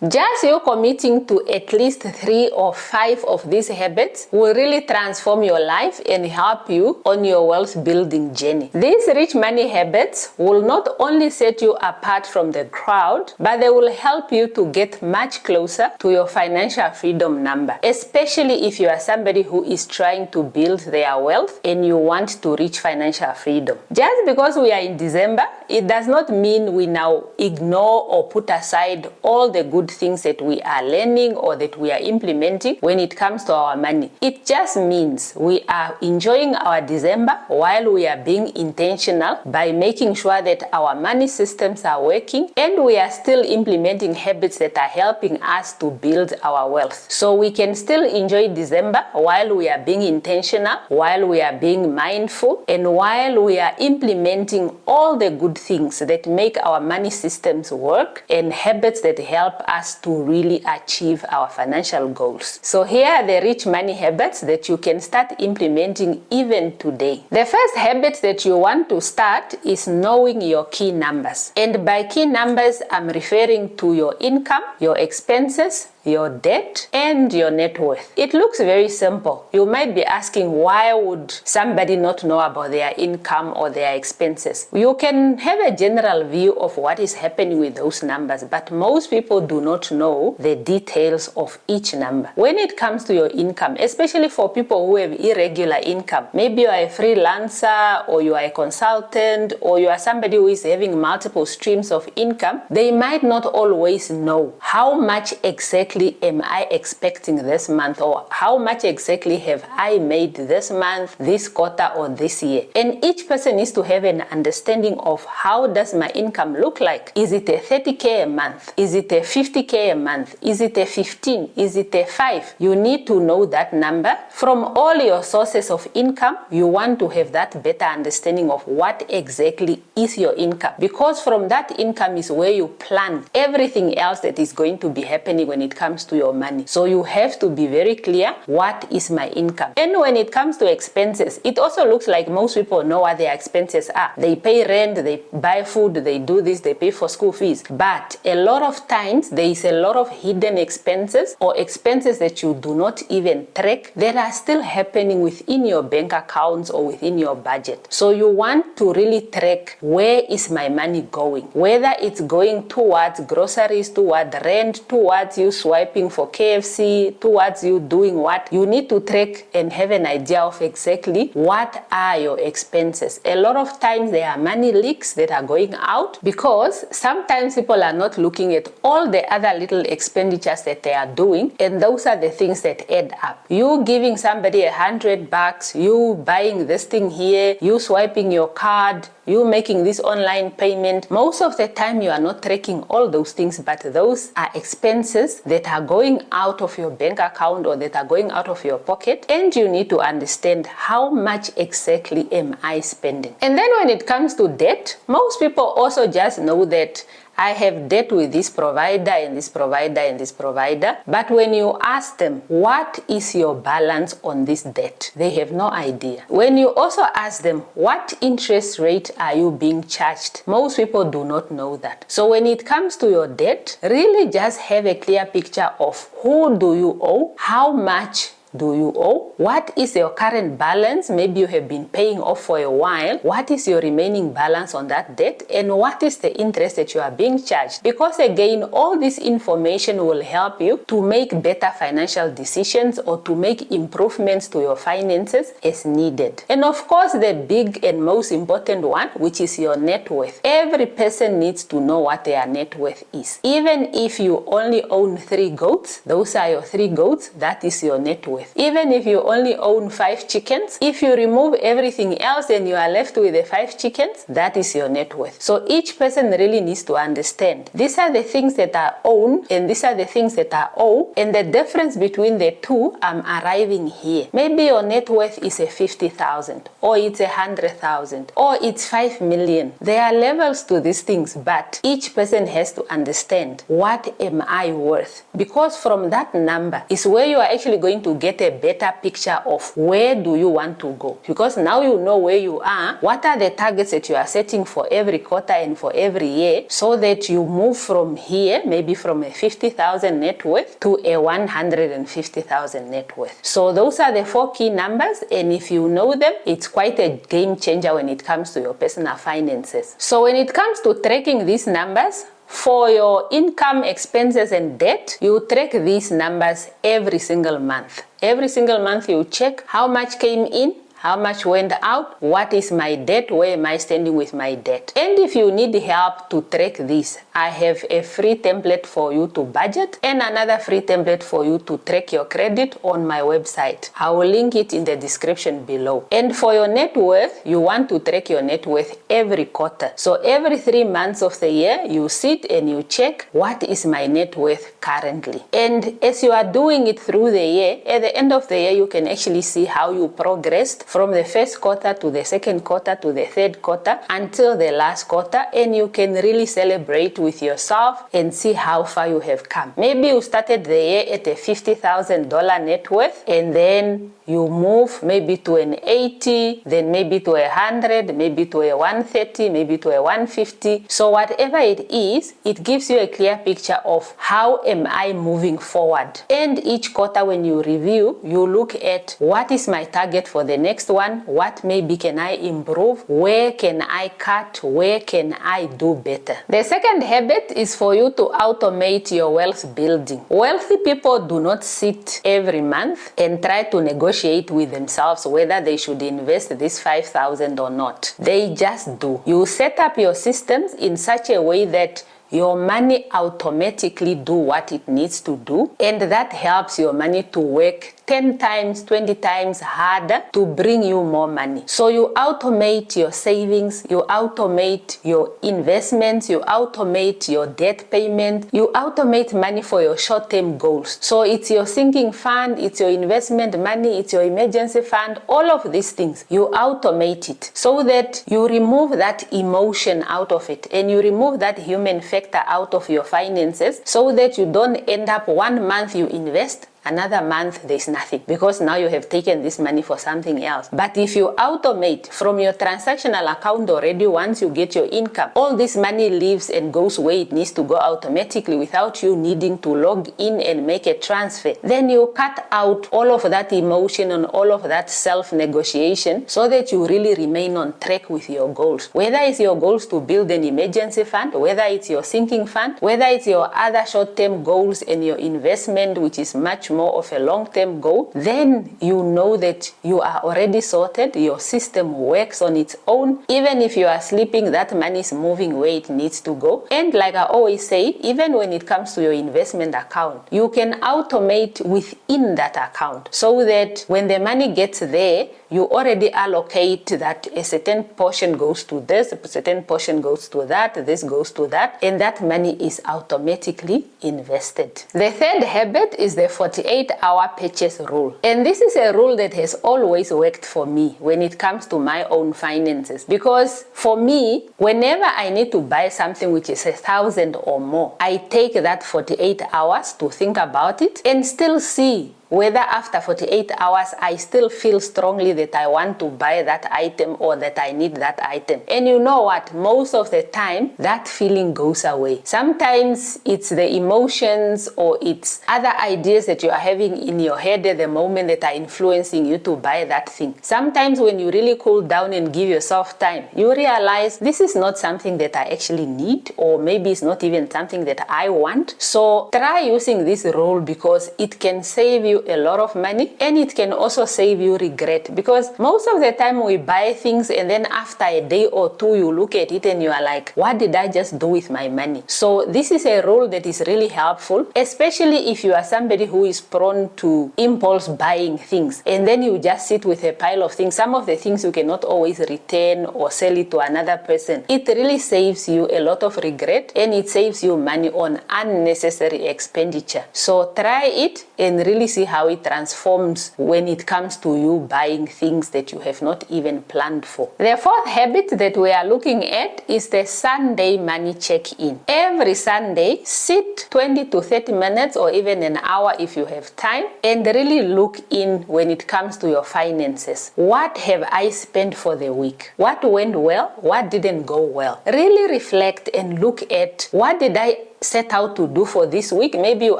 Just you committing to at least 3 or 5 of these habits will really transform your life and help you on your wealth building journey. These rich money habits will not only set you apart from the crowd, but they will help you to get much closer to your financial freedom number, especially if you are somebody who is trying to build their wealth and you want to reach financial freedom. Just because we are in December, it does not mean we now ignore or put aside all the good things that we are learning or that we are implementing when it comes to our money. It just means we are enjoying our December while we are being intentional by making sure that our money systems are working and we are still implementing habits that are helping us to build our wealth. So we can still enjoy December while we are being intentional, while we are being mindful, and while we are implementing all the good things that make our money systems work and habits that help us to really achieve our financial goals. So here are the rich money habits that you can start implementing even today. The first habit that you want to start is knowing your key numbers. And by key numbers, I'm referring to your income, your expenses, your debt, and your net worth. It looks very simple. You might be asking, why would somebody not know about their income or their expenses? You can have a general view of what is happening with those numbers, but most people do not know the details of each number. When it comes to your income, especially for people who have irregular income, maybe you are a freelancer or you are a consultant or you are somebody who is having multiple streams of income, they might not always know how much exactly am I expecting this month, or how much exactly have I made this month, this quarter, or this year. And each person needs to have an understanding of how does my income look like. Is it a 30K a month? Is it a 50K a month? Is it a 15? Is it a 5? You need to know that number. From all your sources of income, you want to have that better understanding of what exactly is your income, because from that income is where you plan everything else that is going to be happening when it comes to your money. So you have to be very clear, what is my income? And when it comes to expenses, it also looks like most people know what their expenses are. They pay rent, they buy food, they do this, they pay for school fees. But a lot of times there is a lot of hidden expenses or expenses that you do not even track that are still happening within your bank accounts or within your budget. So you want to really track, where is my money going? Whether it's going towards groceries, towards rent, towards you swiping for KFC, towards you doing what, you need to track and have an idea of exactly what are your expenses. A lot of times there are money leaks that are going out because sometimes people are not looking at all the other little expenditures that they are doing, and those are the things that add up. You giving somebody $100, you buying this thing here, you swiping your card, you making this online payment. Most of the time you are not tracking all those things, but those are expenses that are going out of your bank account or that are going out of your pocket, and you need to understand how much exactly am I spending. And then when it comes to debt, most people also just know that I have debt with this provider and this provider and this provider. But when you ask them, what is your balance on this debt? They have no idea. When you also ask them, what interest rate are you being charged? Most people do not know that. So when it comes to your debt, really just have a clear picture of who do you owe, how much do you owe, what is your current balance, maybe you have been paying off for a while, what is your remaining balance on that debt, and what is the interest that you are being charged. Because again, all this information will help you to make better financial decisions or to make improvements to your finances as needed. And of course, the big and most important one, which is your net worth. Every person needs to know what their net worth is. Even if you only own 3 goats, those are your 3 goats, that is your net worth. Even if you only own 5 chickens, if you remove everything else and you are left with the 5 chickens, that is your net worth. So each person really needs to understand, these are the things that are owned and these are the things that are owed, and the difference between the two, I'm arriving here. Maybe your net worth is a 50,000 or it's 100,000 or it's 5 million. There are levels to these things, but each person has to understand, what am I worth? Because from that number is where you are actually going to get get a better picture of where do you want to go. Because now you know where you are, what are the targets that you are setting for every quarter and for every year, so that you move from here, maybe from a 50,000 net worth to a 150,000 net worth. So those are the 4 key numbers, and if you know them, it's quite a game changer when it comes to your personal finances. So when it comes to tracking these numbers, for your income, expenses, and debt, you track these numbers every single month. Every single month you check how much came in, how much went out, what is my debt, where am I standing with my debt. And if you need help to track this, I have a free template for you to budget and another free template for you to track your credit on my website. I will link it in the description below. And for your net worth, you want to track your net worth every quarter. So every 3 months of the year, you sit and you check what is my net worth currently. And as you are doing it through the year, at the end of the year, you can actually see how you progressed from the first quarter to the second quarter to the third quarter until the last quarter, and you can really celebrate with yourself and see how far you have come. Maybe you started the year at a $50,000 net worth, and then you move maybe to an 80, then maybe to 100, maybe to a 130, maybe to a 150. So whatever it is, it gives you a clear picture of how am I moving forward. And each quarter when you review, you look at what is my target for the next one, what maybe can I improve, where can I cut, where can I do better. The second habit is for you to automate your wealth building. Wealthy people do not sit every month and try to negotiate with themselves whether they should invest this 5,000 or not. They just do. You set up your systems in such a way that your money automatically do what it needs to do, and that helps your money to work 10 times, 20 times harder to bring you more money. So you automate your savings, you automate your investments, you automate your debt payment, you automate money for your short-term goals. So it's your sinking fund, it's your investment money, it's your emergency fund, all of these things. You automate it so that you remove that emotion out of it and you remove that human factor out of your finances, so that you don't end up 1 month you invest, another month there's nothing, because now you have taken this money for something else. But if you automate from your transactional account already, once you get your income, all this money leaves and goes where it needs to go automatically without you needing to log in and make a transfer, then you cut out all of that emotion and all of that self-negotiation, so that you really remain on track with your goals. Whether it's your goals to build an emergency fund, whether it's your sinking fund, whether it's your other short-term goals and your investment, which is much more of a long-term goal, then you know that you are already sorted. Your system works on its own. Even if you are sleeping, that money is moving where it needs to go. And like I always say, even when it comes to your investment account, you can automate within that account, so that when the money gets there, you already allocate that a certain portion goes to this, a certain portion goes to that, this goes to that, and that money is automatically invested. The third habit is the 48-hour purchase rule. And this is a rule that has always worked for me when it comes to my own finances. Because for me, whenever I need to buy something which is 1,000 or more, I take that 48 hours to think about it and still see whether after 48 hours I still feel strongly that I want to buy that item or that I need that item. And you know what? Most of the time, that feeling goes away. Sometimes it's the emotions or it's other ideas that you are having in your head at the moment that are influencing you to buy that thing. Sometimes when you really cool down and give yourself time, you realize this is not something that I actually need, or maybe it's not even something that I want. So try using this rule, because it can save you a lot of money, and it can also save you regret, because most of the time we buy things and then after a day or two you look at it and you are like, what did I just do with my money? So this is a rule that is really helpful, especially if you are somebody who is prone to impulse buying things and then you just sit with a pile of things. Some of the things you cannot always return or sell it to another person. It really saves you a lot of regret, and it saves you money on unnecessary expenditure. So try it and really see how it transforms when it comes to you buying things that you have not even planned for. The fourth habit that we are looking at is the Sunday money check-in. Every Sunday, sit 20 to 30 minutes or even an hour if you have time and really look in when it comes to your finances. What have I spent for the week? What went well? What didn't go well? Really reflect and look at what did I set out to do for this week. Maybe you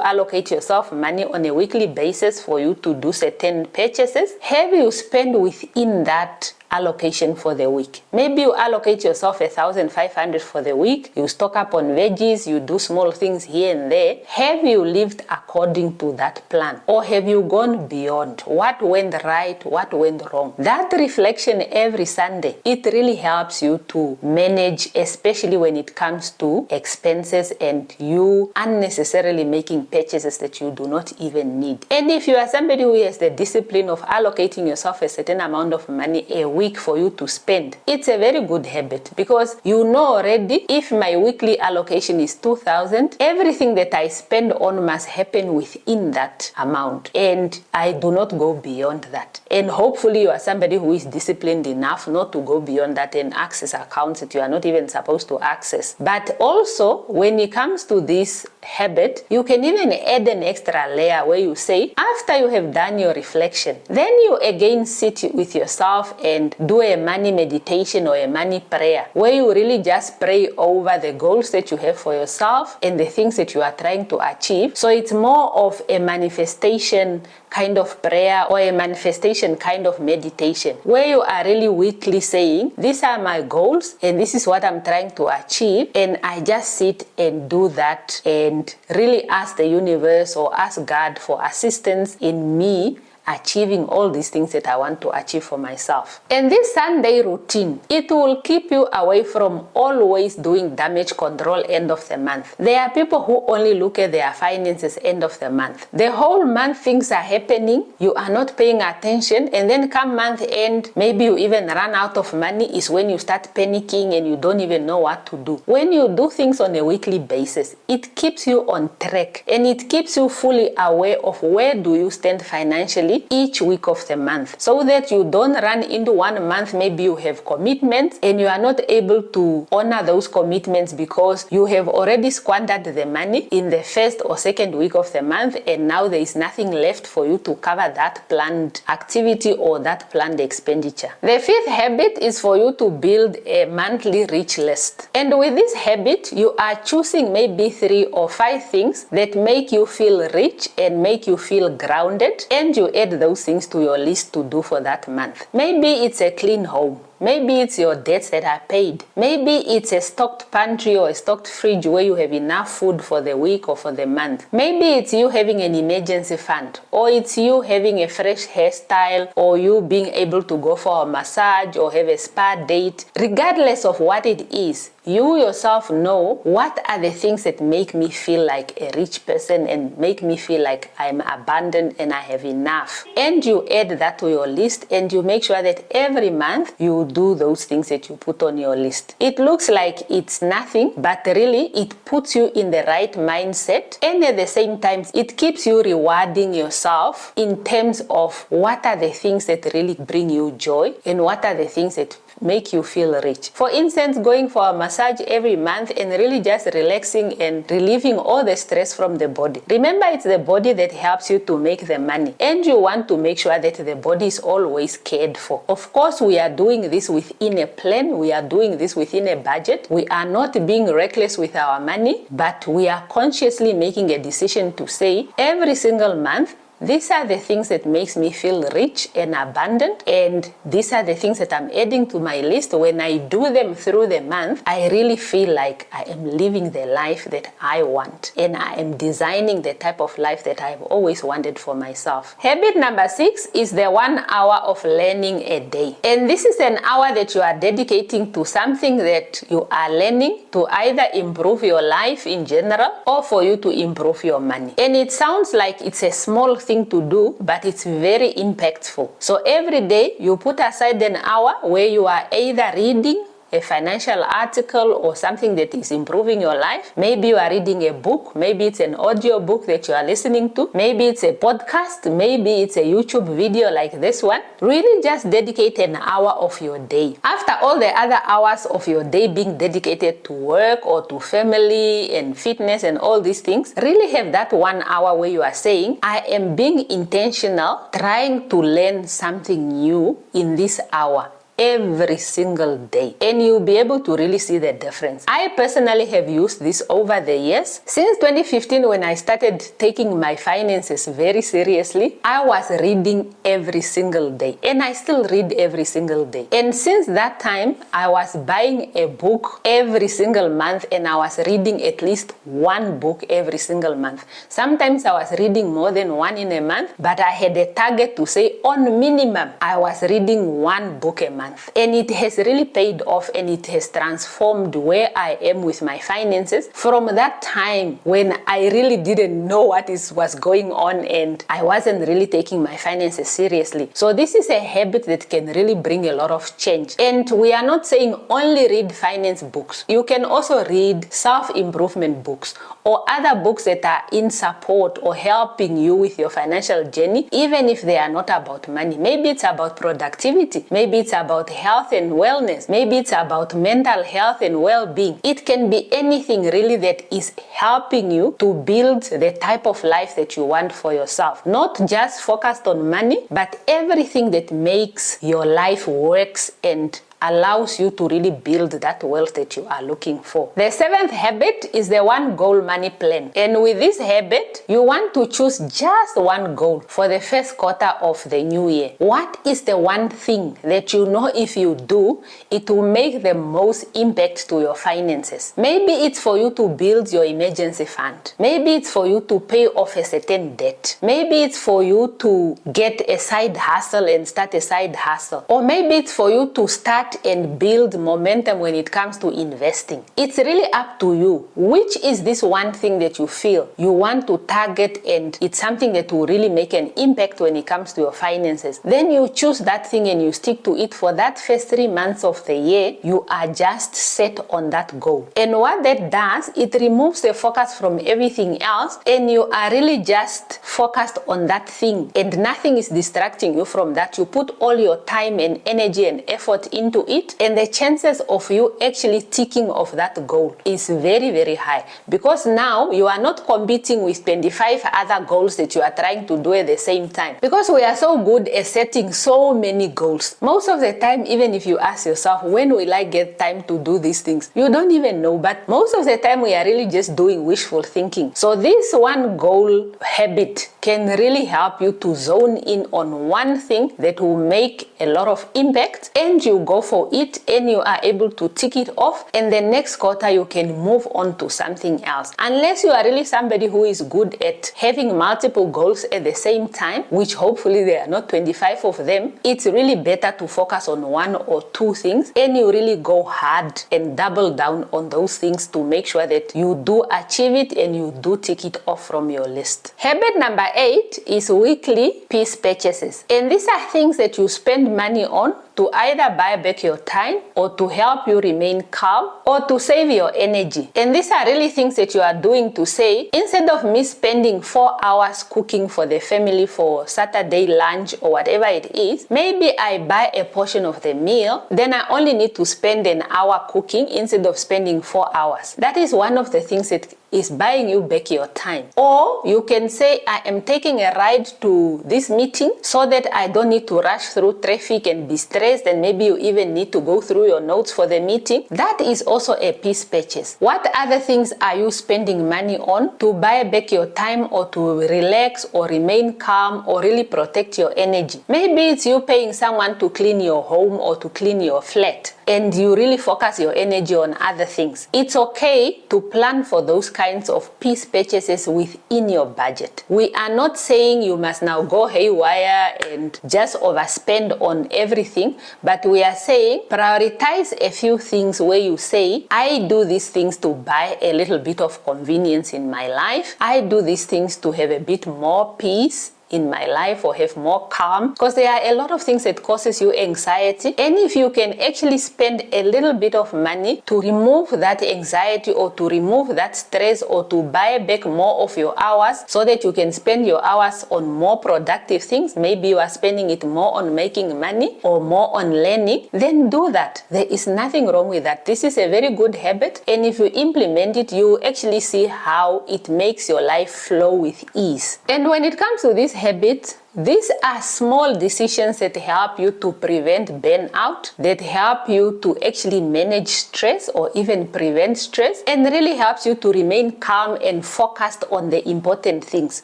allocate yourself money on a weekly basis for you to do certain purchases. Have you spent within that allocation for the week? Maybe you allocate yourself 1,500 for the week. You stock up on veggies, you do small things here and there. Have you lived according to that plan? Or have you gone beyond? What went right? What went wrong? That reflection every Sunday, it really helps you to manage, especially when it comes to expenses and you unnecessarily making purchases that you do not even need. And if you are somebody who has the discipline of allocating yourself a certain amount of money a week for you to spend, it's a very good habit, because you know already, if my weekly allocation is 2,000, everything that I spend on must happen within that amount, and I do not go beyond that. And hopefully you are somebody who is disciplined enough not to go beyond that and access accounts that you are not even supposed to access. But also, when it comes to this habit, you can even add an extra layer where you say, after you have done your reflection, then you again sit with yourself and do a money meditation or a money prayer, where you really just pray over the goals that you have for yourself and the things that you are trying to achieve. So it's more of a manifestation kind of prayer or a manifestation kind of meditation, where you are really weekly saying, these are my goals and this is what I'm trying to achieve, and I just sit and do that and really ask the universe or ask God for assistance in me achieving all these things that I want to achieve for myself. And this Sunday routine, it will keep you away from always doing damage control end of the month. There are people who only look at their finances end of the month. The whole month things are happening, you are not paying attention, and then come month end, maybe you even run out of money, is when you start panicking and you don't even know what to do. When you do things on a weekly basis, it keeps you on track and it keeps you fully aware of where do you stand financially each week of the month, so that you don't run into one month, maybe you have commitments and you are not able to honor those commitments because you have already squandered the money in the first or second week of the month, and now there is nothing left for you to cover that planned activity or that planned expenditure. The fifth habit is for you to build a monthly rich list. And with this habit, you are choosing maybe 3 or 5 things that make you feel rich and make you feel grounded, and you add those things to your list to do for that month. Maybe it's a clean home. Maybe it's your debts that are paid. Maybe it's a stocked pantry or a stocked fridge where you have enough food for the week or for the month. Maybe it's you having an emergency fund, or it's you having a fresh hairstyle, or you being able to go for a massage or have a spa date. Regardless of what it is, you yourself know what are the things that make me feel like a rich person and make me feel like I'm abundant and I have enough. And you add that to your list, and you make sure that every month you do those things that you put on your list. It looks like it's nothing, but really it puts you in the right mindset, and at the same time it keeps you rewarding yourself in terms of what are the things that really bring you joy and what are the things that make you feel rich. For instance, going for a massage every month and really just relaxing and relieving all the stress from the body. Remember, it's the body that helps you to make the money, and you want to make sure that the body is always cared for. Of course, we are doing this within a plan. We are doing this within a budget. We are not being reckless with our money, but we are consciously making a decision to say every single month, these are the things that makes me feel rich and abundant, and these are the things that I'm adding to my list. When I do them through the month, I really feel like I am living the life that I want, and I am designing the type of life that I've always wanted for myself. Habit number 6 is the 1 hour of learning a day. And this is an hour that you are dedicating to something that you are learning to either improve your life in general or for you to improve your money. And it sounds like it's a small thing to do, but it's very impactful. So every day you put aside an hour where you are either reading a financial article or something that is improving your life. Maybe you are reading a book, maybe it's an audio book that you are listening to, maybe it's a podcast, maybe it's a YouTube video like this one. Really just dedicate an hour of your day. After all the other hours of your day being dedicated to work or to family and fitness and all these things, really have that 1 hour where you are saying, I am being intentional, trying to learn something new in this hour. Every single day, and you'll be able to really see the difference. I personally have used this over the years. Since 2015, when I started taking my finances very seriously, I was reading every single day, and I still read every single day. And since that time, I was buying a book every single month, and I was reading at least one book every single month. Sometimes I was reading more than one in a month, but I had a target to say on minimum, I was reading one book a month. And it has really paid off, and it has transformed where I am with my finances from that time when I really didn't know what was going on and I wasn't really taking my finances seriously. So this is a habit that can really bring a lot of change. And we are not saying only read finance books. You can also read self-improvement books or other books that are in support or helping you with your financial journey, even if they are not about money. Maybe it's about productivity. Maybe it's about health and wellness. Maybe it's about mental health and well-being. It can be anything really that is helping you to build the type of life that you want for yourself. Not just focused on money, but everything that makes your life works and allows you to really build that wealth that you are looking for. The 7th habit is the one goal money plan. And with this habit, you want to choose just one goal for the first quarter of the new year. What is the one thing that you know if you do, it will make the most impact to your finances? Maybe it's for you to build your emergency fund. Maybe it's for you to pay off a certain debt. Maybe it's for you to get a side hustle and start a side hustle. Or maybe it's for you to start and build momentum when it comes to investing. It's really up to you. Which is this one thing that you feel you want to target, and it's something that will really make an impact when it comes to your finances? Then you choose that thing and you stick to it for that first 3 months of the year. You are just set on that goal. And what that does, it removes the focus from everything else, and you are really just focused on that thing, and nothing is distracting you from that. You put all your time and energy and effort into it, and the chances of you actually ticking off that goal is very, very high, because now you are not competing with 25 other goals that you are trying to do at the same time. Because we are so good at setting so many goals, most of the time, even if you ask yourself, when will I get time to do these things, you don't even know. But most of the time we are really just doing wishful thinking. So this one goal habit can really help you to zone in on one thing that will make a lot of impact, and you go for it and you are able to tick it off, and the next quarter you can move on to something else. Unless you are really somebody who is good at having multiple goals at the same time, which hopefully there are not 25 of them, it's really better to focus on one or two things, and you really go hard and double down on those things to make sure that you do achieve it and you do tick it off from your list. Habit number 8 is weekly peace purchases. And these are things that you spend money on to either buy back your time, or to help you remain calm, or to save your energy. And these are really things that you are doing to say, instead of me spending 4 hours cooking for the family for Saturday lunch or whatever it is, maybe I buy a portion of the meal, then I only need to spend an hour cooking instead of spending 4 hours. That is one of the things that is buying you back your time. Or you can say, I am taking a ride to this meeting so that I don't need to rush through traffic and be stressed, and maybe you even need to go through your notes for the meeting. That is also a peace purchase. What other things are you spending money on to buy back your time, or to relax, or remain calm, or really protect your energy? Maybe it's you paying someone to clean your home or to clean your flat, and you really focus your energy on other things. It's okay to plan for those kinds of peace purchases within your budget. We are not saying you must now go haywire and just overspend on everything, but we are saying prioritize a few things where you say, I do these things to buy a little bit of convenience in my life. I do these things to have a bit more peace in my life or have more calm, because there are a lot of things that causes you anxiety. And if you can actually spend a little bit of money to remove that anxiety or to remove that stress or to buy back more of your hours so that you can spend your hours on more productive things, maybe you are spending it more on making money or more on learning, then do that. There is nothing wrong with that. This is a very good habit, and if you implement it, you actually see how it makes your life flow with ease. And when it comes to this habit, these are small decisions that help you to prevent burnout, that help you to actually manage stress or even prevent stress, and really helps you to remain calm and focused on the important things.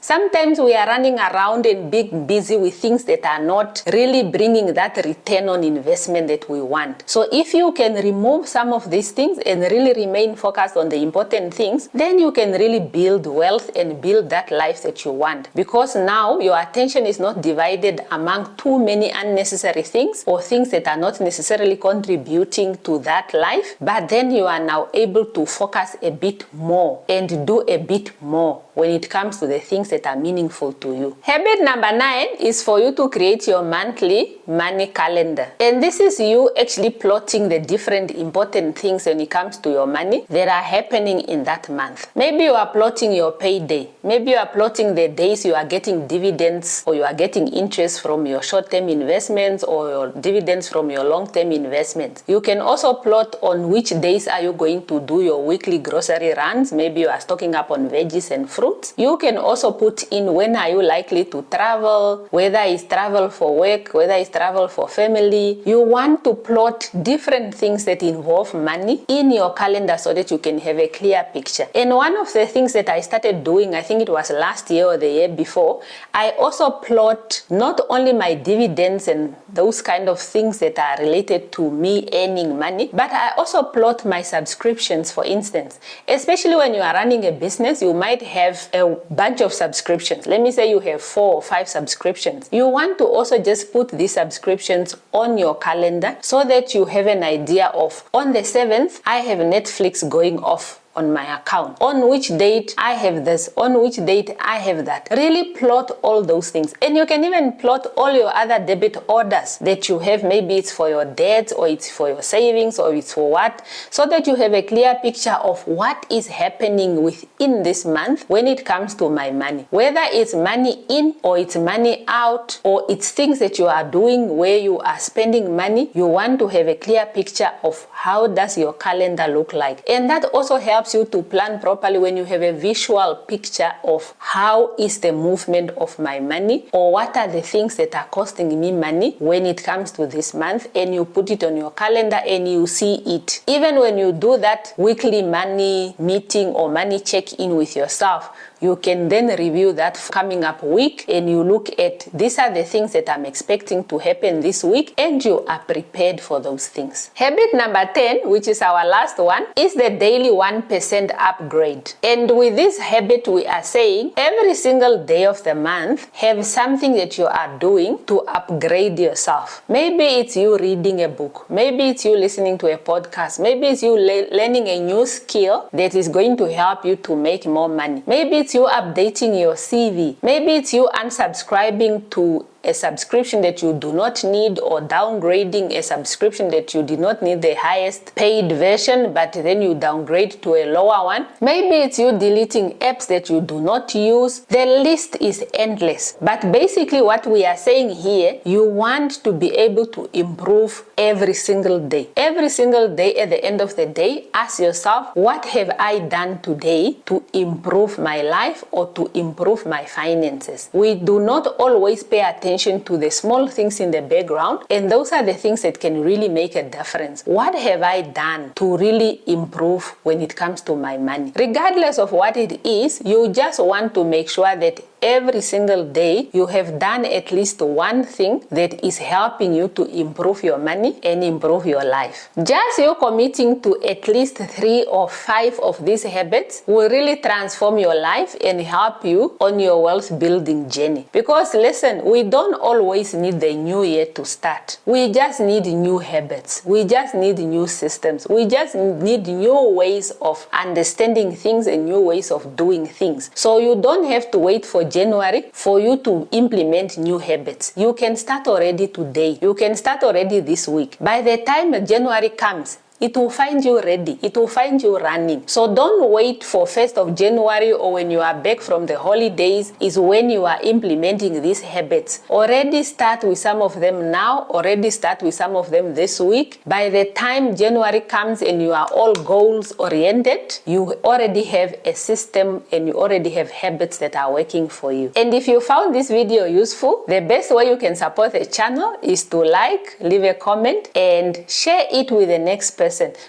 Sometimes we are running around and being busy with things that are not really bringing that return on investment that we want. So if you can remove some of these things and really remain focused on the important things, then you can really build wealth and build that life that you want, because now your attention is not divided among too many unnecessary things or things that are not necessarily contributing to that life, but then you are now able to focus a bit more and do a bit more when it comes to the things that are meaningful to you. Habit number 9 is for you to create your monthly money calendar. And this is you actually plotting the different important things when it comes to your money that are happening in that month. Maybe you are plotting your payday. Maybe you are plotting the days you are getting dividends or you are getting interest from your short-term investments or your dividends from your long-term investments. You can also plot on which days are you going to do your weekly grocery runs. Maybe you are stocking up on veggies and fruits. You can also put in when are you likely to travel, whether it's travel for work, whether it's travel for family. You want to plot different things that involve money in your calendar so that you can have a clear picture. And one of the things that I started doing, I think it was last year or the year before, I also plot not only my dividends and those kind of things that are related to me earning money, but I also plot my subscriptions, for instance. Especially when you are running a business, you might have a bunch of subscriptions. Let me say you have 4 or 5 subscriptions. You want to also just put these subscriptions on your calendar so that you have an idea of, on the 7th, I have Netflix going off on my account. On which date I have this, on which date I have that. Really plot all those things. And you can even plot all your other debit orders that you have. Maybe it's for your debts or it's for your savings or it's for what, so that you have a clear picture of what is happening within this month when it comes to my money. Whether it's money in or it's money out or it's things that you are doing where you are spending money, you want to have a clear picture of how does your calendar look like. And that also helps you to plan properly when you have a visual picture of how is the movement of my money or what are the things that are costing me money when it comes to this month, and you put it on your calendar and you see it. Even when you do that weekly money meeting or money check-in with yourself, you can then review that coming up week and you look at, these are the things that I'm expecting to happen this week, and you are prepared for those things. Habit number 10, which is our last one, is the daily 1% upgrade. And with this habit, we are saying every single day of the month, have something that you are doing to upgrade yourself. Maybe it's you reading a book. Maybe it's you listening to a podcast. Maybe it's you learning a new skill that is going to help you to make more money. Maybe it's you updating your CV. Maybe it's you unsubscribing to a subscription that you do not need or downgrading a subscription that you did not need the highest paid version, but then you downgrade to a lower one. Maybe it's you deleting apps that you do not use. The list is endless. But basically what we are saying here, you want to be able to improve every single day. Every single day at the end of the day, ask yourself, what have I done today to improve my life or to improve my finances? We do not always pay attention to the small things in the background, and those are the things that can really make a difference. What have I done to really improve when it comes to my money? Regardless of what it is, you just want to make sure that every single day you have done at least one thing that is helping you to improve your money and improve your life. Just you committing to at least 3 or 5 of these habits will really transform your life and help you on your wealth building journey. Because listen, we don't always need the new year to start. We just need new habits. We just need new systems. We just need new ways of understanding things and new ways of doing things. So you don't have to wait for January for you to implement new habits. You can start already today. You can start already this week. By the time January comes, it will find you ready. It will find you running. So don't wait for 1st of January or when you are back from the holidays is when you are implementing these habits. Already start with some of them now. Already start with some of them this week. By the time January comes and you are all goals oriented, you already have a system and you already have habits that are working for you. And if you found this video useful, the best way you can support the channel is to like, leave a comment, and share it with the next person.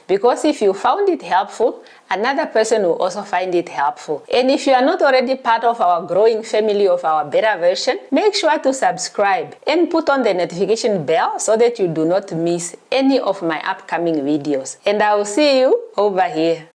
Because if you found it helpful, another person will also find it helpful. And if you are not already part of our growing family of our beta version, make sure to subscribe and put on the notification bell so that you do not miss any of my upcoming videos. And I will see you over here.